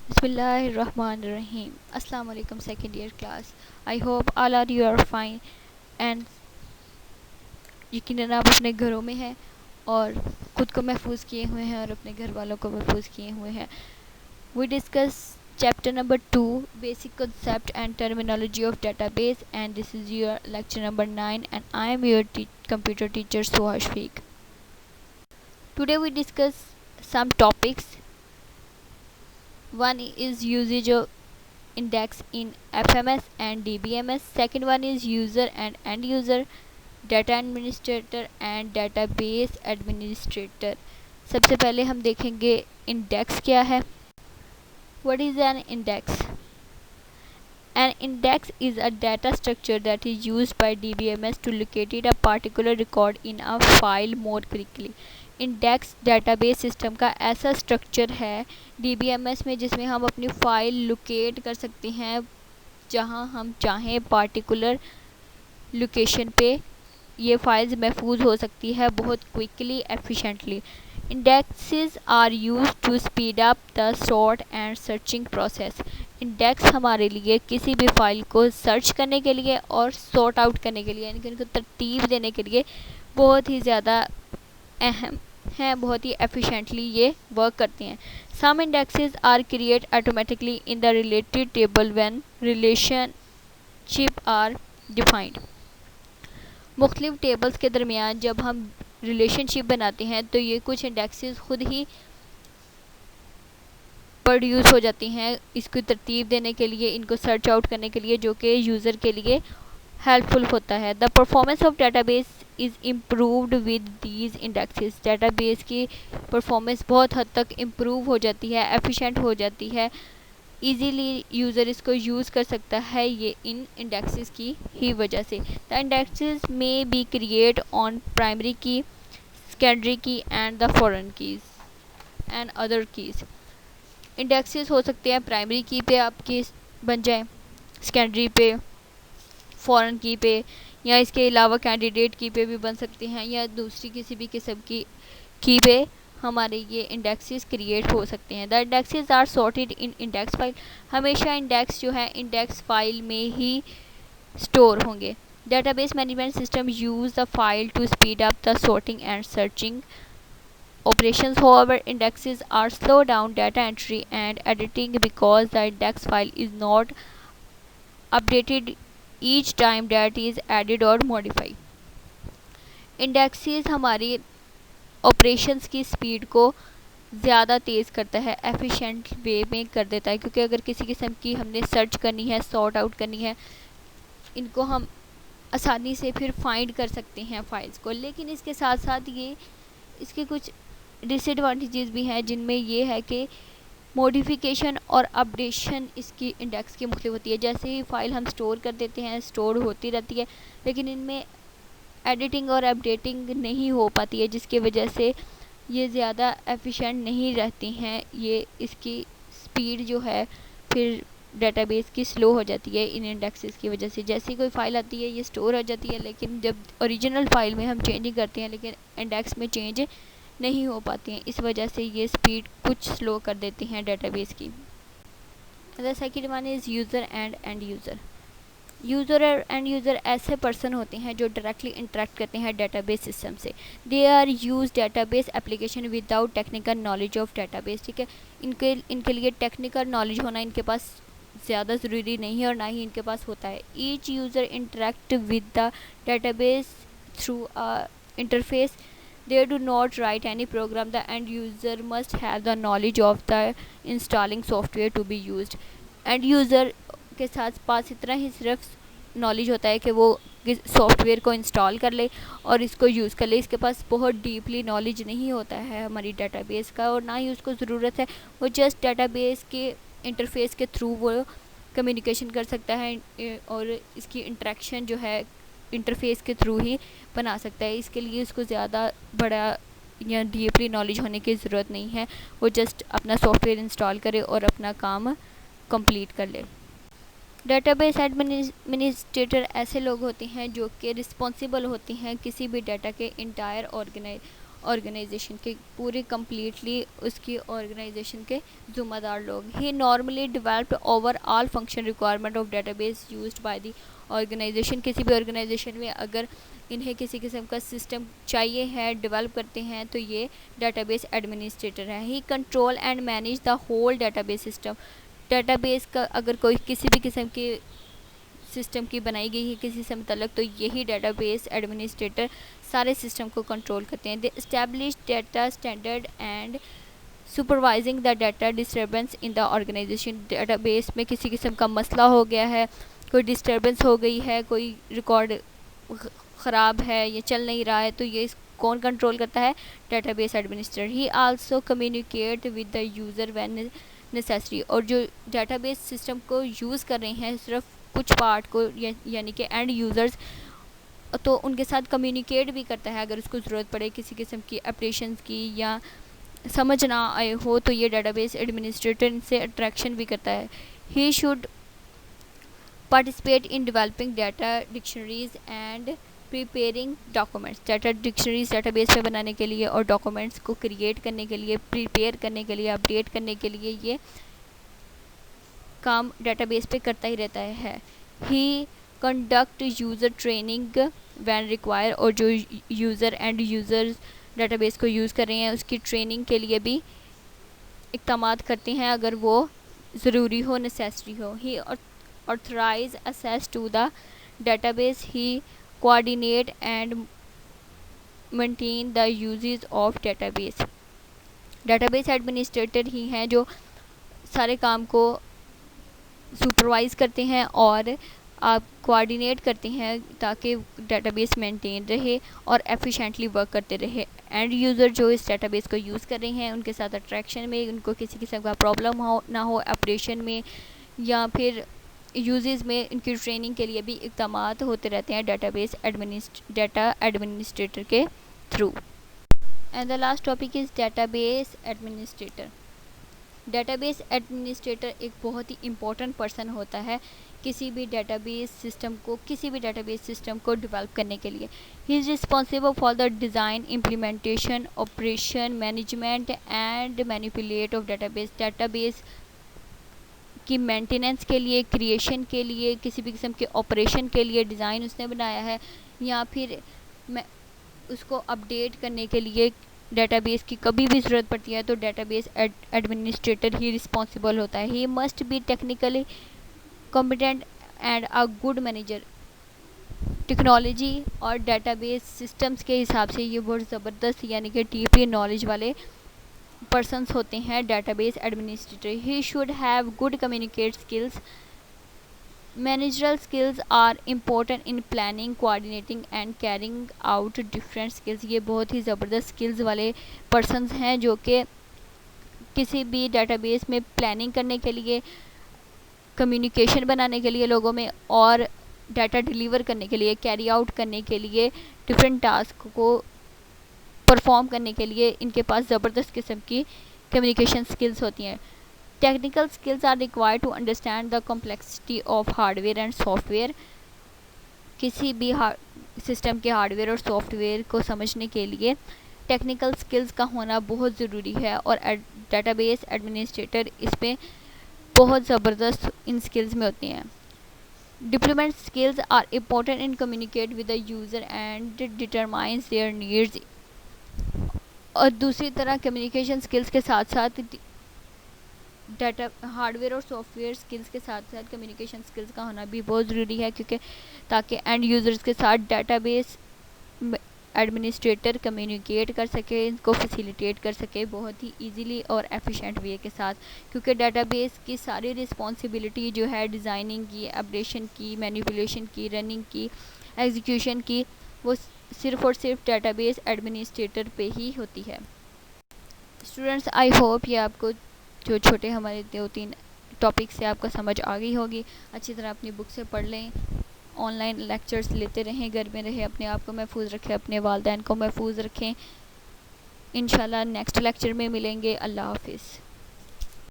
Bismillahirrahmanirrahim. Assalamu alaikum second year class. I hope all are you are fine and यकीनन आप अपने घरों में हैं और खुद को महफूज किए हुए हैं और अपने घर वालों को महफूज किए हुए हैं. We discuss chapter number 2 basic concept and terminology of database, and this is your lecture number 9 and I am your computer teacher Suha Shafiq. Today we discuss some topics. One is usage of index in FMS and DBMS. Second one is user and end user, data administrator and database administrator. सबसे पहले हम देखेंगे index क्या है. What is an index? An index is a data structure that is used by DBMS to locate a particular record in a file more quickly. Index database system का ऐसा structure है DBMS में जिसमें हम अपनी file locate कर सकते हैं जहां हम चाहें. पार्टिकुलर लोकेशन पे ये फाइल्स महफूज हो सकती है बहुत quickly efficiently. Indexes are used to speed up the sort and searching process. Index हमारे लिए किसी भी फाइल को सर्च करने के लिए और सॉर्ट आउट करने के लिए यानी कि उनको तरतीब देने के लिए बहुत ही ज़्यादा अहम हैं, बहुत ही एफिशिएंटली ये वर्क करते हैं. Some indexes are created automatically in the related table when relationship are defined. मुख्तलिफ टेबल्स के दरमियान जब हम रिलेशनशिप बनाते हैं तो ये कुछ इंडेक्सेस खुद ही प्रोड्यूस हो जाती हैं इसको तरतीब देने के लिए, इनको सर्च आउट करने के लिए, जो कि यूज़र के लिए हेल्पफुल होता है. The performance of database is improved with these indexes. Database की परफॉर्मेंस बहुत हद तक इम्प्रूव हो जाती है, एफिशिएंट हो जाती है, इजीली यूज़र इसको यूज़ कर सकता है ये इन इंडेक्सेस की ही वजह से. द इंडेक्सेस में बी क्रिएट ऑन प्राइमरी की, सेकेंडरी की and the foreign keys and other keys. Indexes हो सकते हैं प्राइमरी की पे आपकी बन जाए, सेकेंडरी पे, फॉरेन की पे, या इसके अलावा कैंडिडेट की पे भी बन सकते हैं या दूसरी किसी भी किस्म की पे हमारे ये इंडेक्सेस क्रिएट हो सकते हैं. The indexes are sorted in index file. हमेशा इंडेक्स जो है इंडेक्स फाइल में ही स्टोर होंगे. Database management system use the file to speed up the sorting and searching operations. However, indexes are slow down data entry and editing because the index file is not updated each time that is added or modified. Indexes हमारी operations की speed को ज़्यादा तेज़ करता है, efficient way में कर देता है, क्योंकि अगर किसी किस्म की हमने सर्च करनी है, सॉर्ट आउट करनी है, इनको हम आसानी से फिर फाइंड कर सकते हैं फाइल्स को. लेकिन इसके साथ साथ ये इसके कुछ डिसएडवांटेजेस भी हैं जिनमें ये है कि मॉडिफिकेशन और अपडेशन इसकी इंडेक्स की मुख्तलिफ होती है. जैसे ही फ़ाइल हम स्टोर कर देते हैं स्टोर होती रहती है, लेकिन इनमें एडिटिंग और अपडेटिंग नहीं हो पाती है, जिसकी वजह से ये ज़्यादा एफिशिएंट नहीं रहती हैं. ये इसकी स्पीड जो है फिर डेटाबेस की स्लो हो जाती है इन इंडेक्सेस की वजह से. जैसे ही कोई फ़ाइल आती है ये स्टोर हो जाती है, लेकिन जब ओरिजिनल फ़ाइल में हम चेंजिंग करते हैं लेकिन इंडेक्स में चेंज नहीं हो पाती हैं, इस वजह से ये स्पीड कुछ स्लो कर देती हैं डेटाबेस की. The second one is user and end user. User और एंड यूज़र ऐसे पर्सन होते हैं जो डायरेक्टली इंटरेक्ट करते हैं डेटाबेस सिस्टम से. They are use database application without technical knowledge of database. ठीक है, इनके लिए टेक्निकल नॉलेज होना इनके पास ज़्यादा ज़रूरी नहीं है और ना ही इनके पास होता है. Each user interact with the database through a interface. They do not write any program. The end user must have the knowledge of the installing software to be used. End user के साथ पास इतना ही सिर्फ knowledge होता है कि वो software को install कर ले और इसको यूज़ कर ले. इसके पास बहुत डीपली नॉलेज नहीं होता है हमारी डेटाबेस का और ना ही उसको ज़रूरत है. वो जस्ट डेटाबेस के इंटरफेस के थ्रू वो कम्युनिकेशन कर सकता है और इसकी इंटरेक्शन जो है इंटरफेस के थ्रू ही बना सकता है. इसके लिए उसको ज़्यादा बड़ा या डीपली नॉलेज होने की ज़रूरत नहीं है. वो जस्ट अपना सॉफ्टवेयर इंस्टॉल करे और अपना काम कंप्लीट कर ले. डेटाबेस एडमिनिस्ट्रेटर ऐसे लोग होते हैं जो कि रिस्पॉन्सिबल होते हैं किसी भी डाटा के इंटायर ऑर्गेनाइजेशन के, पूरे कम्प्लीटली उसकी ऑर्गेनाइजेशन के ज़िम्मेदार लोग। He normally developed over all function requirement of database used by the organisation. किसी भी ऑर्गेनाइजेशन में अगर इन्हें किसी किस्म का सिस्टम चाहिए है, डेवलप करते हैं, तो ये डेटाबेस एडमिनिस्ट्रेटर है। He control and manage the whole database system. Database का अगर कोई किसी भी किस्म की सिस्टम की बनाई गई है किसी से मतलब, तो यही डेटाबेस एडमिनिस्ट्रेटर सारे सिस्टम को कंट्रोल करते हैं। They establish data standard and supervising the data disturbance in the organisation. Database में किसी किस्म का मसला हो गया है, कोई डिस्टर्बेंस हो गई है, कोई रिकॉर्ड ख़राब है, ये चल नहीं रहा है, तो ये कौन कंट्रोल करता है? Database administrator. He also communicate with the user when necessary. और जो डेटाबेस सिस्टम को यूज़ कर रहे हैं, सिर्फ कुछ पार्ट को, यानी कि एंड यूज़र्स, तो उनके साथ कम्युनिकेट भी करता है अगर उसको ज़रूरत पड़े किसी किस्म की ऑपरेशंस की, या समझ ना आए हो, तो ये डेटाबेस एडमिनिस्ट्रेटर से अट्रैक्शन भी करता है। He should participate in developing data dictionaries and preparing documents. Data dictionaries database पे बनाने के लिए और डॉक्यूमेंट्स को क्रिएट करने के लिए, प्रिपेयर करने के लिए, अपडेट करने के लिए ये काम डेटाबेस पे करता ही रहता है। He conduct user training when require. और जो यूज़र एंड यूज़र्स डेटाबेस को यूज़ कर रहे हैं उसकी ट्रेनिंग के लिए भी इक़दाम करते हैं अगर वो ज़रूरी हो, नेसेसरी हो। He authorise access to the database. He coordinate and maintain the uses of database. Database administrator ही हैं जो सारे काम को सुपरवाइज़ करते हैं और आप कोऑर्डिनेट करते हैं ताकि डेटाबेस मेंटेन रहे और एफिशिएंटली वर्क करते रहे। एंड यूज़र जो इस डेटाबेस को यूज़ कर रहे हैं उनके साथ अट्रैक्शन में, उनको किसी किस्म का प्रॉब्लम ना हो ऑपरेशन में या फिर यूजेस में, इनकी ट्रेनिंग के लिए भी इक़दाम होते रहते हैं डाटा एडमिनिस्ट्रेटर के through. And the last topic is database administrator. Database administrator एक बहुत ही इम्पोर्टेंट पर्सन होता है किसी भी डेटाबेस सिस्टम को डेवलप करने के लिए। He is responsible for the design, implementation, operation, management and manipulate of database की मेंटेनेंस के लिए, क्रिएशन के लिए, किसी भी किस्म के ऑपरेशन के लिए डिज़ाइन उसने बनाया है, या फिर उसको अपडेट करने के लिए डेटाबेस की कभी भी ज़रूरत पड़ती है तो डेटाबेस एडमिनिस्ट्रेटर ही रिस्पॉन्सिबल होता है। He must be technically competent and a good manager. Technology और डेटाबेस सिस्टम्स के हिसाब से ये बहुत ज़बरदस्त यानी कि डीपली नॉलेज वाले पर्सन्स होते हैं database administrator. He should have good communicate skills. Managerial skills are important in planning, coordinating and carrying out different skills. ये बहुत ही ज़बरदस्त स्किल्स वाले पर्सन्स हैं जो कि किसी भी डेटाबेस में प्लानिंग करने के लिए, कम्युनिकेशन बनाने के लिए लोगों में, और डाटा डिलीवर करने के लिए, कैरी आउट करने के लिए, डिफरेंट टास्क को परफॉर्म करने के लिए इनके पास ज़बरदस्त किस्म की कम्युनिकेशन स्किल्स होती हैं। Technical skills are required to understand the complexity of hardware and software. किसी भी सिस्टम के हार्डवेयर और सॉफ्टवेयर को समझने के लिए टेक्निकल स्किल्स का होना बहुत ज़रूरी है और डेटाबेस एडमिनिस्ट्रेटर इसमें बहुत ज़बरदस्त इन स्किल्स में होते हैं। Deployment skills are important in communicate with the user and determines their needs. और दूसरी तरह कम्युनिकेशन स्किल्स के साथ साथ डाटा हार्डवेयर और सॉफ्टवेयर स्किल्स के साथ साथ कम्युनिकेशन स्किल्स का होना भी बहुत ज़रूरी है, क्योंकि ताकि एंड यूज़र्स के साथ डेटाबेस एडमिनिस्ट्रेटर कम्युनिकेट कर सके, इनको फैसिलिटेट कर सके बहुत ही इजीली और एफिशिएंट वे के साथ। क्योंकि डेटाबेस की सारी रिस्पॉन्सिबिलिटी जो है डिज़ाइनिंग की, अपडेशन की, मैनिपुलेशन की, रनिंग की, एग्जीक्यूशन की, वो सिर्फ़ और सिर्फ डेटाबेस एडमिनिस्ट्रेटर पे ही होती है। स्टूडेंट्स, आई होप ये आपको जो छोटे हमारे 2-3 टॉपिक से आपको समझ आ गई होगी। अच्छी तरह अपनी बुक से पढ़ लें, ऑनलाइन लेक्चर्स लेते रहें, घर में रहें, अपने आप को महफूज रखें, अपने वालिदैन को महफूज रखें। इंशाल्लाह नेक्स्ट लेक्चर में मिलेंगे। अल्लाह हाफिज़।